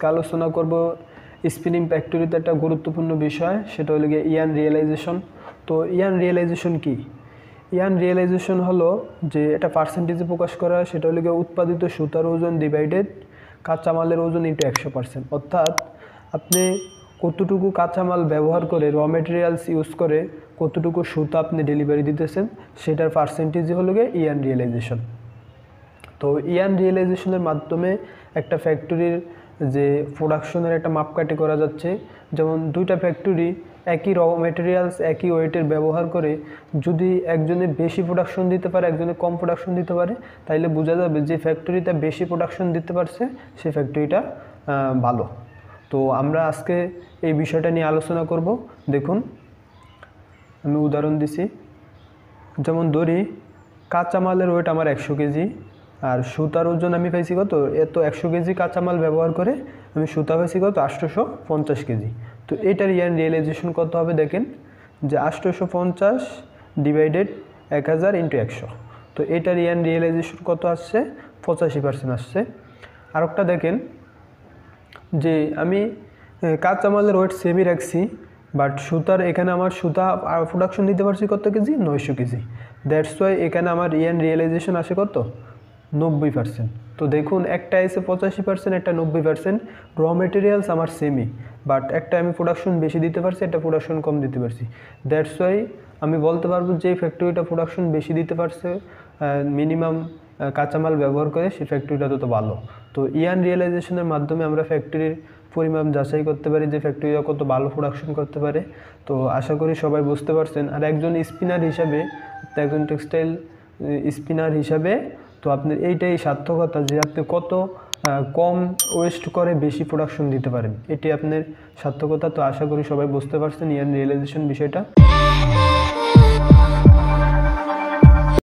আজকে আলোচনা করব স্পিনিং ফ্যাক্টরিতে একটা গুরুত্বপূর্ণ বিষয়, সেটা হলো গিয়ে ইয়ার্ন রিয়েলাইজেশন। তো ইয়ার্ন রিয়েলাইজেশন কি? ইয়ার্ন রিয়েলাইজেশন হলো যে এটা পার্সেন্টেজে প্রকাশ করা, সেটা হলো গিয়ে উৎপাদিত সুতার ওজন ডিভাইডেড কাঁচামালের ওজন ইন্টু 100%। অর্থাৎ আপনি কতটুকু কাঁচামাল ব্যবহার করে, র মেটেরিয়ালস ইউজ করে কতটুকু সুতা আপনি ডেলিভারি দিতেছেন, সেটার পার্সেন্টেজই হলো গিয়ে ইয়ার্ন রিয়েলাইজেশন। তো ইয়ার্ন রিয়েলাইজেশনের মাধ্যমে একটা ফ্যাক্টরির যে প্রোডাকশনের একটা মাপকাঠি করা যাচ্ছে। যেমন দুইটা ফ্যাক্টরি একই র মেটেরিয়ালস একই ওয়েটের ব্যবহার করে যদি একজনে বেশি প্রোডাকশন দিতে পারে, একজনে কম প্রোডাকশন দিতে পারে, তাইলে বোঝা যাবে যে ফ্যাক্টরিটা বেশি প্রোডাকশন দিতে পারছে সেই ফ্যাক্টরিটা ভালো। তো আমরা আজকে এই বিষয়টা নিয়ে আলোচনা করব। দেখুন, আমি উদাহরণ দিছি। যেমন ধরি কাঁচামালের ওয়েট আমার 100 কেজি, আর সুতার ওজন আমি পাইছি কত, এত 100 কেজি কাঁচামাল ব্যবহার করে আমি সুতা পাইছি কত, 850 কেজি। তো এটার ইয়ার্ন রিয়েলাইজেশন কত হবে দেখেন, যে 850 ডিভাইডেড 1000 ইন্টু 100। তো এটার ইয়ার্ন রিয়েলাইজেশন কত আসছে, 85% আসছে। আরেকটা দেখেন যে আমি কাঁচামালের ওয়েট সেমই রাখছি, বাট সুতার এখানে আমার সুতা প্রোডাকশন দিতে পারছি কত কেজি, 900 কেজি। দ্যাটস ওয়াই এখানে আমার ইয়ার্ন রিয়েলাইজেশন আসে কত, 90%। তো দেখুন, একটা এসে 85%, একটা 90%। র মেটেরিয়ালস আমার সেমই, বাট একটা আমি প্রোডাকশন বেশি দিতে পারছি, একটা প্রোডাকশন কম দিতে পারছি। দ্যাটস ওয়াই আমি বলতে পারবো যে ফ্যাক্টরিটা প্রোডাকশন বেশি দিতে পারছে মিনিমাম কাঁচামাল ব্যবহার করে, সেই ফ্যাক্টরিটা তত ভালো। তো ইয়ার্ন রিয়েলাইজেশনের মাধ্যমে আমরা ফ্যাক্টরির পরিমাণ যাচাই করতে পারি যে ফ্যাক্টরিটা কত ভালো প্রোডাকশন করতে পারে। তো আশা করি সবাই বুঝতে পারছেন। আর একজন স্পিনার হিসাবে, একজন টেক্সটাইল স্পিনার হিসাবে তো আপনার এইটাই সার্থকতা যে আপনি কত কম ওয়েস্ট করে বেশি প্রোডাকশন দিতে পারেন, এটাই আপনার সার্থকতা। তো আশা করি সবাই বুঝতে পারছেন ইয়ার্ন রিয়েলাইজেশন বিষয়টা।